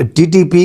TTP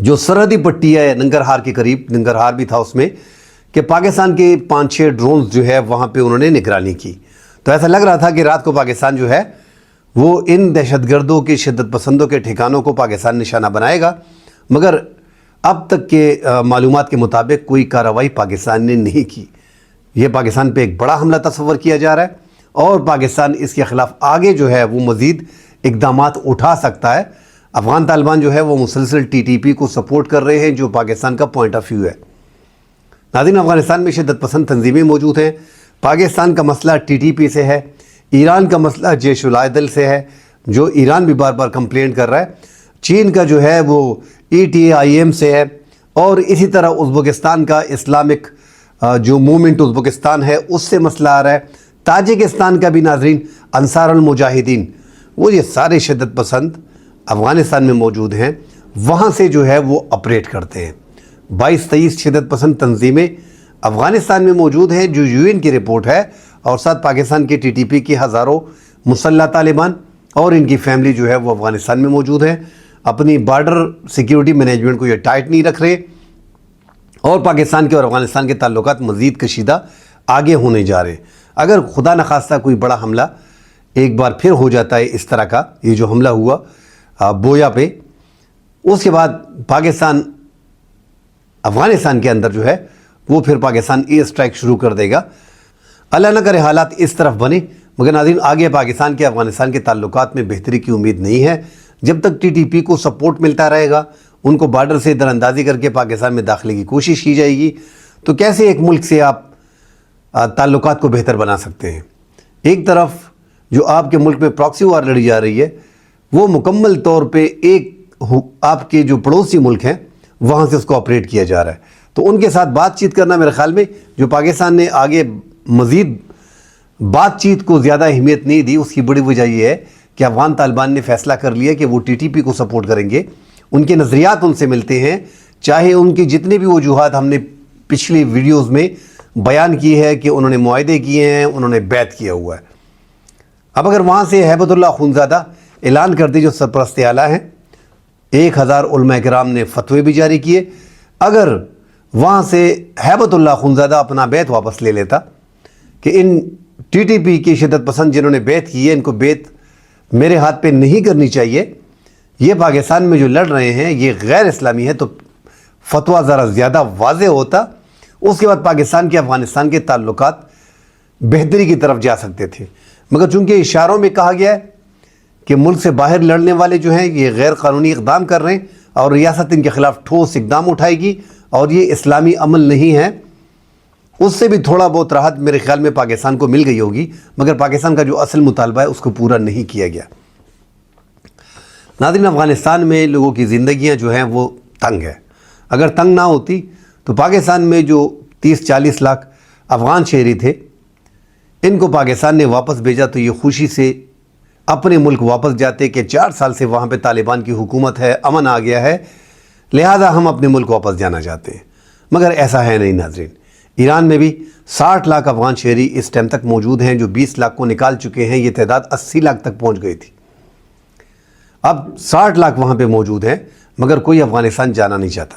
جو سرحدی پٹی ہے ننگرہار کے قریب، ننگرہار بھی تھا اس میں، کہ پاکستان کے 5-6 ڈرونز جو ہے وہاں پہ انہوں نے نگرانی کی. تو ایسا لگ رہا تھا کہ رات کو پاکستان جو ہے وہ ان دہشت گردوں کے، شدت پسندوں کے ٹھکانوں کو پاکستان نشانہ بنائے گا، مگر اب تک کے معلومات کے مطابق کوئی کارروائی پاکستان نے نہیں کی. یہ پاکستان پہ ایک بڑا حملہ تصور کیا جا رہا ہے اور پاکستان اس کے خلاف آگے جو ہے وہ مزید اقدامات اٹھا سکتا ہے. افغان طالبان جو ہے وہ مسلسل ٹی ٹی پی کو سپورٹ کر رہے ہیں، جو پاکستان کا پوائنٹ آف ویو ہے. ناظرین، افغانستان میں شدت پسند تنظیمیں موجود ہیں. پاکستان کا مسئلہ ٹی ٹی پی سے ہے، ایران کا مسئلہ جیش العدل سے ہے، جو ایران بھی بار بار کمپلین کر رہا ہے. چین کا جو ہے وہ ETIM سے ہے، اور اسی طرح ازبکستان کا اسلامک جو موومنٹ ازبکستان ہے اس سے مسئلہ آ رہا ہے. تاجکستان کا بھی ناظرین انصار المجاہدین، وہ یہ سارے شدت پسند افغانستان میں موجود ہیں، وہاں سے جو ہے وہ آپریٹ کرتے ہیں. 22-23 شدت پسند تنظیمیں افغانستان میں موجود ہیں جو UN کی رپورٹ ہے، اور ساتھ پاکستان کے TTP کی ہزاروں مسلح طالبان اور ان کی فیملی جو ہے وہ افغانستان میں موجود ہیں. اپنی بارڈر سیکیورٹی مینجمنٹ کو یہ ٹائٹ نہیں رکھ رہے، اور پاکستان کے اور افغانستان کے تعلقات مزید کشیدہ آگے ہونے جا رہے ہیں. اگر خدا نخواستہ کوئی بڑا حملہ ایک بار پھر ہو جاتا ہے، اس طرح کا یہ جو حملہ ہوا بویا پہ، اس کے بعد پاکستان افغانستان کے اندر جو ہے وہ پھر پاکستان ایئر اسٹرائک شروع کر دے گا. اللہ نہ کرے حالات اس طرف بنے، مگر ناظرین آگے پاکستان کے افغانستان کے تعلقات میں بہتری کی امید نہیں ہے. جب تک TTP کو سپورٹ ملتا رہے گا، ان کو بارڈر سے در اندازی کر کے پاکستان میں داخلے کی کوشش کی جائے گی، تو کیسے ایک ملک سے آپ تعلقات کو بہتر بنا سکتے ہیں؟ ایک طرف جو آپ کے ملک میں پراکسی وار لڑی جا رہی ہے، وہ مکمل طور پہ ایک آپ کے جو پڑوسی ملک ہیں وہاں سے اس کو آپریٹ کیا جا رہا ہے. تو ان کے ساتھ بات چیت کرنا میرے خیال میں جو پاکستان نے آگے مزید بات چیت کو زیادہ اہمیت نہیں دی، اس کی بڑی وجہ یہ ہے کہ افغان طالبان نے فیصلہ کر لیا کہ وہ TTP کو سپورٹ کریں گے. ان کے نظریات ان سے ملتے ہیں، چاہے ان کی جتنے بھی وجوہات ہم نے پچھلی ویڈیوز میں بیان کی ہے کہ انہوں نے معاہدے کیے ہیں، انہوں نے بیعت کیا ہوا ہے. اب اگر وہاں سے ہیبت اللہ خونزادہ اعلان کر دی، جو سرپرست اعلیٰ ہیں، 1000 علماء کرام نے فتوے بھی جاری کیے، اگر وہاں سے ہیبت اللہ خونزادہ اپنا بیعت واپس لے لیتا کہ ان TTP کی شدت پسند جنہوں نے بیعت کی ہے، ان کو بیعت میرے ہاتھ پہ نہیں کرنی چاہیے، یہ پاکستان میں جو لڑ رہے ہیں یہ غیر اسلامی ہے، تو فتویٰ ذرا زیادہ واضح ہوتا. اس کے بعد پاکستان کے افغانستان کے تعلقات بہتری کی طرف جا سکتے تھے. مگر چونکہ اشاروں میں کہا گیا ہے کہ ملک سے باہر لڑنے والے جو ہیں یہ غیر قانونی اقدام کر رہے ہیں، اور ریاست ان کے خلاف ٹھوس اقدام اٹھائے گی، اور یہ اسلامی عمل نہیں ہے، اس سے بھی تھوڑا بہت راحت میرے خیال میں پاکستان کو مل گئی ہوگی. مگر پاکستان کا جو اصل مطالبہ ہے اس کو پورا نہیں کیا گیا. ناظرین، افغانستان میں لوگوں کی زندگیاں جو ہیں وہ تنگ ہے. اگر تنگ نہ ہوتی تو پاکستان میں جو 30-40 لاکھ افغان شہری تھے، ان کو پاکستان نے واپس بھیجا تو یہ خوشی سے اپنے ملک واپس جاتے کہ 4 سال سے وہاں پہ طالبان کی حکومت ہے، امن آ گیا ہے، لہٰذا ہم اپنے ملک واپس جانا چاہتے ہیں. مگر ایسا ہے نہیں ناظرین. ایران میں بھی 60 لاکھ افغان شہری اس ٹائم تک موجود ہیں، جو 20 لاکھ کو نکال چکے ہیں. یہ تعداد 80 لاکھ تک پہنچ گئی تھی. اب 60 لاکھ وہاں پہ موجود ہیں، مگر کوئی افغانستان جانا نہیں چاہتا.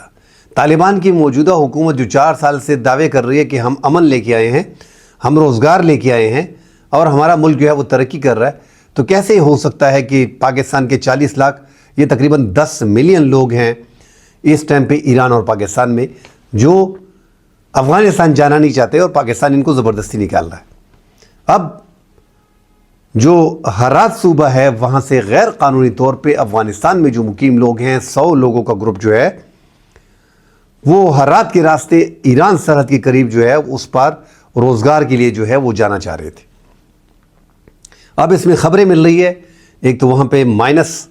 طالبان کی موجودہ حکومت جو 4 سال سے دعوے کر رہی ہے کہ ہم امن لے کے آئے ہیں، ہم روزگار لے کے آئے ہیں، اور ہمارا ملک جو ہے وہ ترقی کر رہا ہے، تو کیسے ہو سکتا ہے کہ پاکستان کے 40 لاکھ، یہ تقریباً 10 ملین لوگ ہیں اس ٹائم پہ ایران اور پاکستان میں، جو افغانستان جانا نہیں چاہتے، اور پاکستان ان کو زبردستی نکال رہا ہے. اب جو ہرات صوبہ ہے وہاں سے غیر قانونی طور پہ افغانستان میں جو مقیم لوگ ہیں، 100 لوگوں کا گروپ جو ہے وہ ہرات کے راستے ایران سرحد کے قریب جو ہے اس پر روزگار کے لیے جو ہے وہ جانا چاہ رہے تھے. اب اس میں خبریں مل رہی ہے، ایک تو وہاں پہ مائنس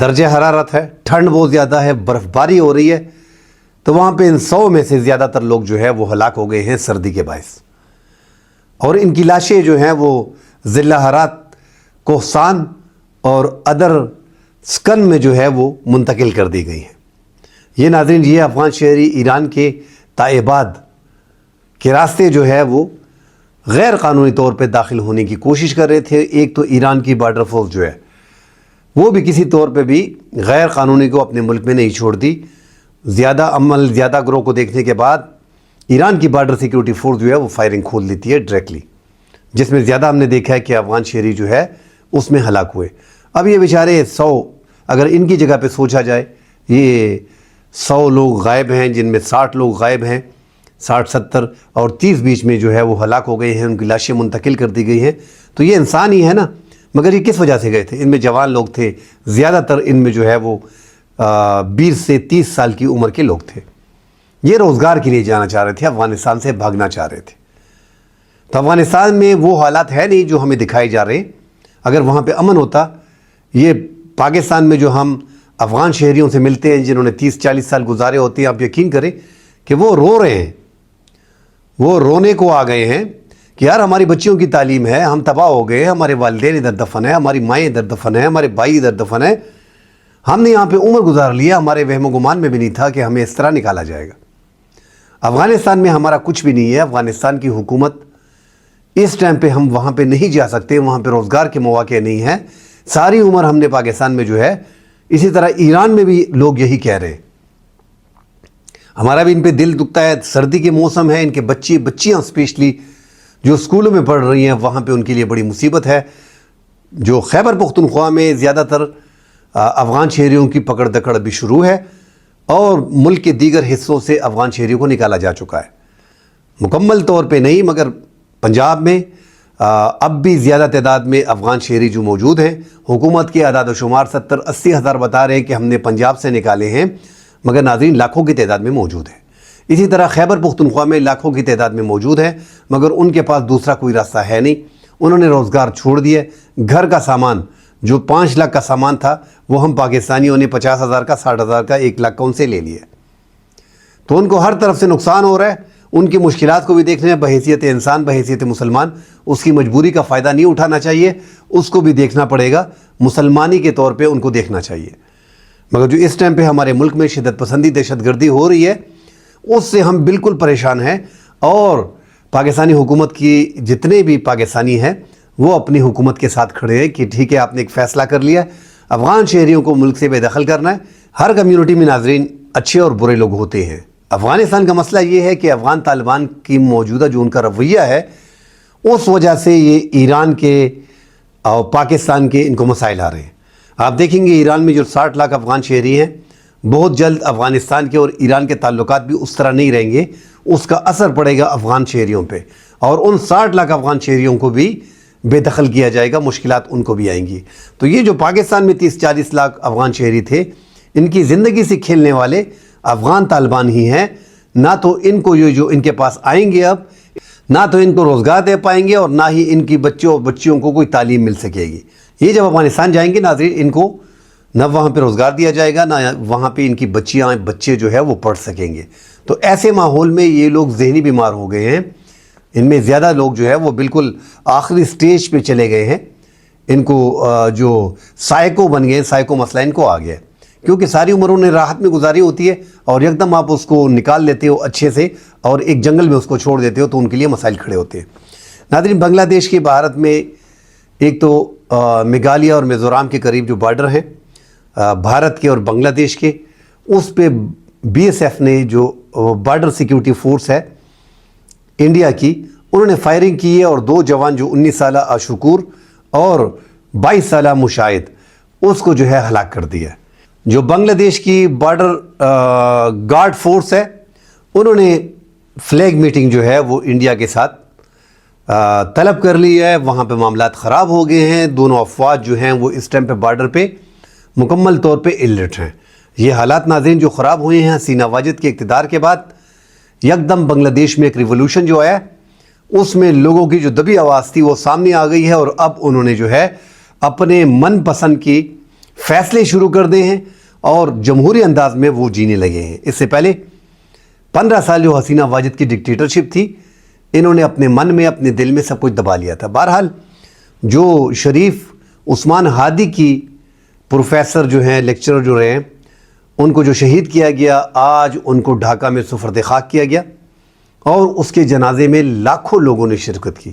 درجہ حرارت ہے، ٹھنڈ بہت زیادہ ہے، برف باری ہو رہی ہے، تو وہاں پہ ان 100 میں سے زیادہ تر لوگ جو ہے وہ ہلاک ہو گئے ہیں سردی کے باعث. اور ان کی لاشیں جو ہیں وہ ضلع ہرات، کوہستان اور ادر سکن میں جو ہے وہ منتقل کر دی گئی ہیں. یہ ناظرین، یہ افغان شہری ایران کے تائباد کے راستے جو ہے وہ غیر قانونی طور پہ داخل ہونے کی کوشش کر رہے تھے. ایک تو ایران کی بارڈر فورس جو ہے وہ بھی کسی طور پہ بھی غیر قانونی کو اپنے ملک میں نہیں چھوڑ دی۔ زیادہ گروہ کو دیکھنے کے بعد ایران کی بارڈر سیکیورٹی فورس جو ہے وہ فائرنگ کھول دیتی ہے ڈائریکٹلی، جس میں زیادہ ہم نے دیکھا ہے کہ افغان شہری جو ہے اس میں ہلاک ہوئے۔ اب یہ بیچارے 100، اگر ان کی جگہ پہ سوچا جائے، یہ 100 لوگ غائب ہیں، جن میں 60 لوگ غائب ہیں، 60-70 اور 30 بیچ میں جو ہے وہ ہلاک ہو گئے ہیں، ان کی لاشیں منتقل کر دی گئی ہیں، تو یہ انسان ہی ہے نا۔ مگر یہ کس وجہ سے گئے تھے؟ ان میں جوان لوگ تھے، زیادہ تر ان میں جو ہے وہ 20 سے 30 سال کی عمر کے لوگ تھے۔ یہ روزگار کے لیے جانا چاہ رہے تھے، افغانستان سے بھاگنا چاہ رہے تھے۔ تو افغانستان میں وہ حالات ہے نہیں جو ہمیں دکھائے جا رہے ہیں۔ اگر وہاں پہ امن ہوتا، یہ پاکستان میں جو ہم افغان شہریوں سے ملتے ہیں جنہوں نے 30-40 سال گزارے ہوتے ہیں، آپ یقین کریں کہ وہ رو رہے ہیں، وہ رونے کو آ گئے ہیں کہ یار ہماری بچیوں کی تعلیم ہے، ہم تباہ ہو گئے، ہمارے والدین ادھر دفن ہیں، ہماری مائیں ادھر دفن ہیں، ہمارے بھائی ادھر دفن ہیں، ہم نے یہاں پہ عمر گزار لیا، ہمارے وہم و گمان میں بھی نہیں تھا کہ ہمیں اس طرح نکالا جائے گا۔ افغانستان میں ہمارا کچھ بھی نہیں ہے، افغانستان کی حکومت اس ٹائم پہ ہم وہاں پہ نہیں جا سکتے، وہاں پہ روزگار کے مواقع نہیں ہیں۔ ساری عمر ہم نے پاکستان میں جو ہے، اسی طرح ایران میں بھی لوگ یہی کہہ رہے ہیں۔ ہمارا بھی ان پہ دل دکھتا ہے، سردی کے موسم ہے، ان کے بچیاں اسپیشلی جو اسکولوں میں پڑھ رہی ہیں، وہاں پہ ان کے لیے بڑی مصیبت ہے۔ جو خیبر پختونخوا میں زیادہ تر افغان شہریوں کی پکڑ دکڑ بھی شروع ہے، اور ملک کے دیگر حصوں سے افغان شہریوں کو نکالا جا چکا ہے، مکمل طور پہ نہیں، مگر پنجاب میں اب بھی زیادہ تعداد میں افغان شہری جو موجود ہیں۔ حکومت کے اعداد و شمار 70-80 ہزار بتا رہے ہیں کہ ہم نے پنجاب سے نکالے ہیں، مگر ناظرین لاکھوں کی تعداد میں موجود ہیں۔ اسی طرح خیبر پختونخوا میں لاکھوں کی تعداد میں موجود ہیں، مگر ان کے پاس دوسرا کوئی راستہ ہے نہیں، انہوں نے روزگار چھوڑ دیے۔ گھر کا سامان جو 5 لاکھ کا سامان تھا، وہ ہم پاکستانیوں نے 50,000 کا، 60,000 کا، 1 لاکھ کا ان سے لے لیا، تو ان کو ہر طرف سے نقصان ہو رہا ہے۔ ان کی مشکلات کو بھی دیکھنا ہے، بحیثیت انسان، بحیثیت مسلمان، اس کی مجبوری کا فائدہ نہیں اٹھانا چاہیے، اس کو بھی دیکھنا پڑے گا، مسلمانی کے طور پہ ان کو دیکھنا چاہیے۔ مگر جو اس ٹائم پہ ہمارے ملک میں شدت پسندی، دہشت گردی ہو رہی ہے، اس سے ہم بالکل پریشان ہیں، اور پاکستانی حکومت کی جتنے بھی پاکستانی ہیں وہ اپنی حکومت کے ساتھ کھڑے ہیں کہ ٹھیک ہے، آپ نے ایک فیصلہ کر لیا، افغان شہریوں کو ملک سے بے دخل کرنا ہے۔ ہر کمیونٹی میں ناظرین اچھے اور برے لوگ ہوتے ہیں۔ افغانستان کا مسئلہ یہ ہے کہ افغان طالبان کی موجودہ جو ان کا رویہ ہے، اس وجہ سے یہ ایران کے اور پاکستان کے ان کو مسائل آ رہے ہیں۔ آپ دیکھیں گے ایران میں جو 60 لاکھ افغان شہری ہیں، بہت جلد افغانستان کے اور ایران کے تعلقات بھی اس طرح نہیں رہیں گے، اس کا اثر پڑے گا افغان شہریوں پہ، اور ان 60 لاکھ افغان شہریوں کو بھی بے دخل کیا جائے گا، مشکلات ان کو بھی آئیں گی۔ تو یہ جو پاکستان میں 30-40 لاکھ افغان شہری تھے، ان کی زندگی سے کھیلنے والے افغان طالبان ہی ہیں۔ نہ تو ان کو یہ جو ان کے پاس آئیں گے اب، نہ تو ان کو روزگار دے پائیں گے، اور نہ ہی ان کی بچیوں کو کوئی تعلیم مل سکے گی۔ یہ جب افغانستان جائیں گے ناظرین، ان کو نہ وہاں پہ روزگار دیا جائے گا، نہ وہاں پہ ان کی بچے جو ہے وہ پڑھ سکیں گے۔ تو ایسے ماحول میں یہ لوگ ذہنی بیمار ہو گئے ہیں، ان میں زیادہ لوگ جو ہے وہ بالکل آخری سٹیج پہ چلے گئے ہیں، ان کو جو سائیکو بن گئے، سائیکو مسئلہ ان کو آ گیا ہے، کیونکہ ساری عمر انہوں نے راحت میں گزاری ہوتی ہے، اور یکدم آپ اس کو نکال لیتے ہو اچھے سے اور ایک جنگل میں اس کو چھوڑ دیتے ہو، تو ان کے لیے مسائل کھڑے ہوتے ہیں۔ ناظرین، بنگلہ دیش کے بھارت میں ایک تو میگھالیہ اور میزورام کے قریب جو بارڈر ہیں بھارت کے اور بنگلہ دیش کے، اس پہ BSF نے جو بارڈر سیکیورٹی فورس ہے انڈیا کی، انہوں نے فائرنگ کی ہے، اور 2 جوان جو 19 سالہ اشکور اور 22 سالہ مشاہد، اس کو جو ہے ہلاک کر دیا۔ جو بنگلہ دیش کی بارڈر گارڈ فورس ہے، انہوں نے فلیگ میٹنگ جو ہے وہ انڈیا کے ساتھ طلب کر لی ہے۔ وہاں پہ معاملات خراب ہو گئے ہیں، دونوں افواج جو ہیں وہ اس ٹائم پہ بارڈر پہ مکمل طور پہ الرٹ ہیں۔ یہ حالات ناظرین جو خراب ہوئے ہیں حسینہ واجد کے اقتدار کے بعد، یکدم بنگلہ دیش میں ایک ریولوشن جو آیا، اس میں لوگوں کی جو دبی آواز تھی وہ سامنے آ گئی ہے، اور اب انہوں نے جو ہے اپنے من پسند کی فیصلے شروع کر دے ہیں، اور جمہوری انداز میں وہ جینے لگے ہیں۔ اس سے پہلے 15 سال جو حسینہ واجد کی ڈکٹیٹرشپ تھی، انہوں نے اپنے من میں، اپنے دل میں سب کچھ دبا لیا تھا۔ بہرحال جو شریف عثمان ہادی کی پروفیسر جو ہیں، لیکچرر جو رہے ہیں، ان کو جو شہید کیا گیا، آج ان کو ڈھاکہ میں سپرد خاک کیا گیا، اور اس کے جنازے میں لاکھوں لوگوں نے شرکت کی،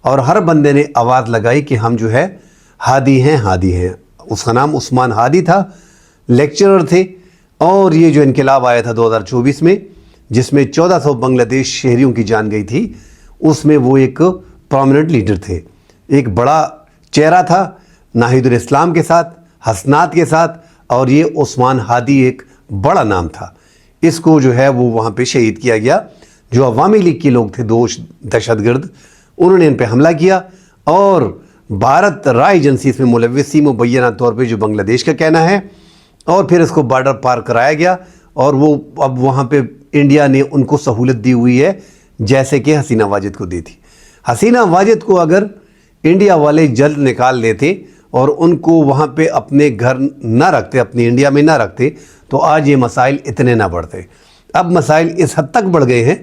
اور ہر بندے نے آواز لگائی کہ ہم جو ہے ہادی ہیں، ہادی ہیں۔ اس کا نام عثمان ہادی تھا، لیکچرر تھے، اور یہ جو انقلاب آیا تھا 2024 میں جس میں 1400 بنگلہ دیش شہریوں کی جان گئی تھی، اس میں وہ ایک پرومیننٹ لیڈر تھے، ایک بڑا چہرہ تھا ناہید الاسلام کے ساتھ، حسنات کے ساتھ، اور یہ عثمان ہادی ایک بڑا نام تھا۔ اس کو جو ہے وہ وہاں پہ شہید کیا گیا۔ جو عوامی لیگ کے لوگ تھے، دو دہشت گرد، انہوں نے ان پہ حملہ کیا اور بھارت رائے ایجنسی اس میں ملوث تھی مبینہ طور پہ، جو بنگلہ دیش کا کہنا ہے، اور پھر اس کو بارڈر پار کرایا گیا، اور وہ اب وہاں پہ انڈیا نے ان کو سہولت دی ہوئی ہے جیسے کہ حسینہ واجد کو دی تھی۔ حسینہ واجد کو اگر انڈیا والے جلد نکال دیتے اور ان کو وہاں پہ اپنے گھر نہ رکھتے، اپنی انڈیا میں نہ رکھتے، تو آج یہ مسائل اتنے نہ بڑھتے۔ اب مسائل اس حد تک بڑھ گئے ہیں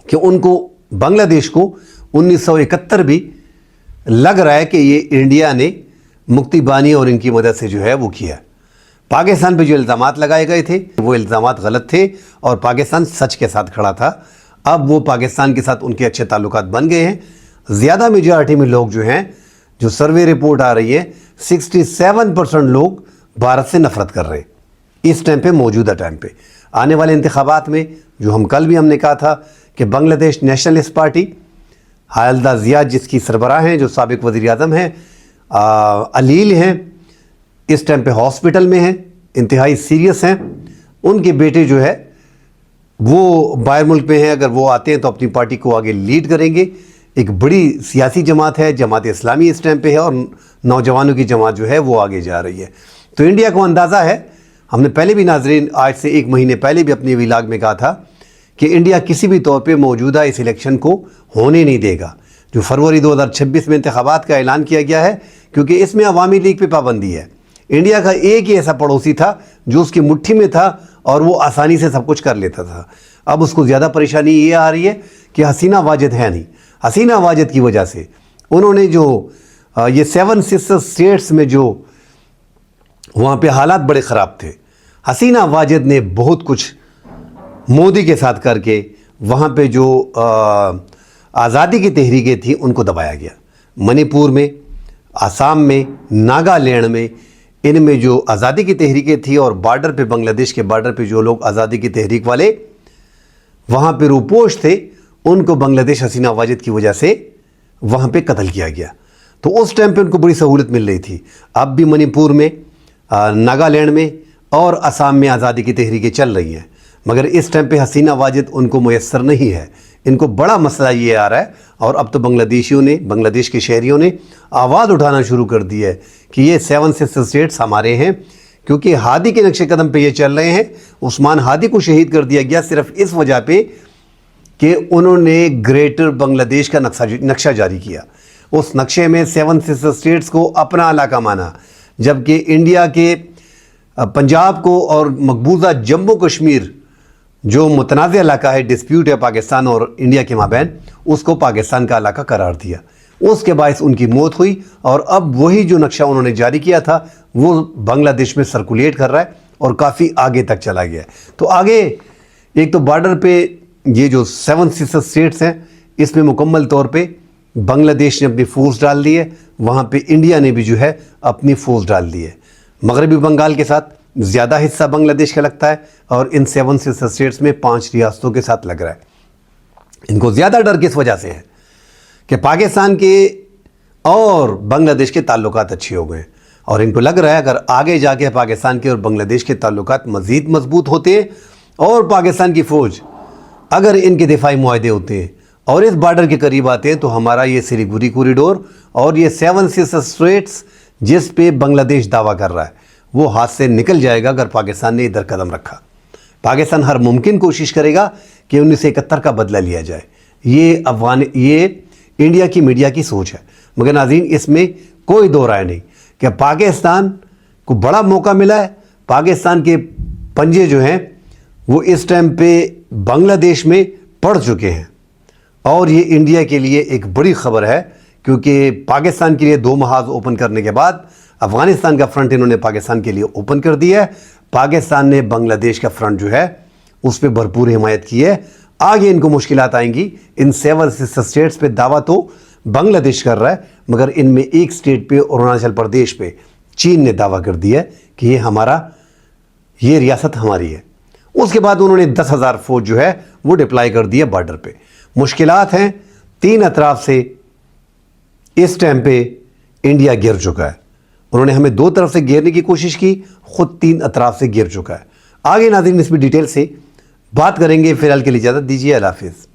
کہ ان کو بنگلہ دیش کو 1971 بھی لگ رہا ہے کہ یہ انڈیا نے مکتی بانی اور ان کی مدد سے جو ہے وہ کیا۔ پاکستان پہ جو الزامات لگائے گئے تھے وہ الزامات غلط تھے اور پاکستان سچ کے ساتھ کھڑا تھا۔ اب وہ پاکستان کے ساتھ ان کے اچھے تعلقات بن گئے ہیں۔ زیادہ میجارٹی میں لوگ جو ہیں، جو سروے رپورٹ آ رہی ہے، 67% لوگ بھارت سے نفرت کر رہے ہیں اس ٹائم پہ، موجودہ ٹائم پہ۔ آنے والے انتخابات میں جو کل بھی ہم نے کہا تھا کہ بنگلہ دیش نیشنلسٹ پارٹی، خالدہ ضیاء جس کی سربراہ ہیں، جو سابق وزیر اعظم ہیں، علیل ہیں، اس ٹائم پہ ہاسپٹل میں ہیں، انتہائی سیریس ہیں، ان کے بیٹے جو ہے وہ باہر ملک میں ہیں، اگر وہ آتے ہیں تو اپنی پارٹی کو آگے لیڈ کریں گے۔ ایک بڑی سیاسی جماعت ہے، جماعت اسلامی اس ٹائم پہ ہے، اور نوجوانوں کی جماعت جو ہے وہ آگے جا رہی ہے۔ تو انڈیا کو اندازہ ہے، ہم نے پہلے بھی ناظرین آج سے 1 مہینے پہلے بھی اپنی ویلاگ میں کہا تھا کہ انڈیا کسی بھی طور پہ موجودہ اس الیکشن کو ہونے نہیں دے گا، جو فروری 2026 میں انتخابات کا اعلان کیا گیا ہے، کیونکہ اس میں عوامی لیگ پہ پابندی ہے۔ انڈیا کا ایک ہی ایسا پڑوسی تھا جو اس کی مٹھی میں تھا اور وہ آسانی سے سب کچھ کر لیتا تھا۔ اب اس کو زیادہ پریشانی یہ آ رہی ہے کہ حسینہ واجد ہے نہیں۔ حسینہ واجد کی وجہ سے انہوں نے جو یہ 7 سسٹر اسٹیٹس میں جو وہاں پہ حالات بڑے خراب تھے، حسینہ واجد نے بہت کچھ مودی کے ساتھ کر کے وہاں پہ جو آزادی کی تحریکیں تھیں ان کو دبایا گیا۔ منی پور میں، آسام میں، ناگالینڈ میں، ان میں جو آزادی کی تحریکیں تھیں، اور بارڈر پہ، بنگلہ دیش کے بارڈر پہ جو لوگ آزادی کی تحریک والے وہاں پہ روپوش تھے، ان کو بنگلہ دیش حسینہ واجد کی وجہ سے وہاں پہ قتل کیا گیا۔ تو اس ٹائم پہ ان کو بڑی سہولت مل رہی تھی۔ اب بھی منی پور میں، ناگالینڈ میں اور آسام میں آزادی کی تحریکیں چل رہی ہیں، مگر اس ٹائم پہ حسینہ واجد ان کو میسر نہیں ہے۔ ان کو بڑا مسئلہ یہ آ رہا ہے، اور اب تو بنگلہ دیشیوں نے، بنگلہ دیش کے شہریوں نے آواز اٹھانا شروع کر دی ہے کہ یہ 7 سسٹر اسٹیٹس ہمارے ہیں، کیونکہ ہادی کے نقش قدم پہ یہ چل رہے ہیں۔ عثمان ہادی کو شہید کر دیا گیا صرف اس وجہ پہ کہ انہوں نے گریٹر بنگلہ دیش کا نقشہ جاری کیا۔ اس نقشے میں 7 سسٹر اسٹیٹس کو اپنا علاقہ مانا، جبکہ انڈیا کے پنجاب کو اور مقبوضہ جموں کشمیر جو متنازع علاقہ ہے، ڈسپیوٹ ہے پاکستان اور انڈیا کے مابین، اس کو پاکستان کا علاقہ قرار دیا۔ اس کے باعث ان کی موت ہوئی، اور اب وہی جو نقشہ انہوں نے جاری کیا تھا وہ بنگلہ دیش میں سرکولیٹ کر رہا ہے اور کافی آگے تک چلا گیا ہے۔ تو آگے ایک تو بارڈر پہ یہ جو 7 سسٹر اسٹیٹس ہیں، اس میں مکمل طور پہ بنگلہ دیش نے اپنی فورس ڈال دی ہے، وہاں پہ انڈیا نے بھی جو ہے اپنی فورس ڈال دی ہے۔ مغربی بنگال کے ساتھ زیادہ حصہ بنگلہ دیش کا لگتا ہے، اور ان 7 سسٹر اسٹیٹس میں 5 ریاستوں کے ساتھ لگ رہا ہے۔ ان کو زیادہ ڈر کس وجہ سے ہے کہ پاکستان کے اور بنگلہ دیش کے تعلقات اچھے ہو گئے ہیں، اور ان کو لگ رہا ہے اگر آگے جا کے پاکستان کے اور بنگلہ دیش کے تعلقات مزید مضبوط ہوتے ہیں، اور پاکستان کی فوج اگر ان کے دفاعی معاہدے ہوتے ہیں اور اس بارڈر کے قریب آتے ہیں، تو ہمارا یہ سلیگوری کوریڈور اور یہ 7 سسٹر اسٹیٹس جس پہ بنگلہ دیش دعویٰ کر رہا ہے وہ ہاتھ سے نکل جائے گا اگر پاکستان نے ادھر قدم رکھا۔ پاکستان ہر ممکن کوشش کرے گا کہ 1971 کا بدلہ لیا جائے۔ یہ انڈیا کی میڈیا کی سوچ ہے، مگر ناظرین اس میں کوئی دو رائے نہیں کہ پاکستان کو بڑا موقع ملا ہے۔ پاکستان کے پنجے جو ہیں وہ اس ٹائم پہ بنگلہ دیش میں پڑ چکے ہیں، اور یہ انڈیا کے لیے ایک بڑی خبر ہے، کیونکہ پاکستان کے لیے 2 محاذ اوپن کرنے کے بعد افغانستان کا فرنٹ انہوں نے پاکستان کے لیے اوپن کر دیا ہے۔ پاکستان نے بنگلہ دیش کا فرنٹ جو ہے اس پہ بھرپور حمایت کی ہے۔ آگے ان کو مشکلات آئیں گی۔ ان 7 سسٹر اسٹیٹس پہ دعویٰ تو بنگلہ دیش کر رہا ہے، مگر ان میں ایک اسٹیٹ پہ، اروناچل پردیش پہ چین نے دعویٰ کر دیا کہ یہ ریاست ہماری ہے۔ اس کے بعد انہوں نے 10,000 فوج جو ہے وہ ڈپلائی کر دیا بارڈر پہ۔ مشکلات ہیں، 3 اطراف سے اس ٹائم پہ انڈیا گر چکا ہے۔ انہوں نے ہمیں 2 طرف سے گھیرنے کی کوشش کی، خود 3 اطراف سے گر چکا ہے۔ آگے ناظرین اس میں ڈیٹیل سے بات کریں گے، فی الحال کے لیے اجازت دیجیے، اللہ حافظ۔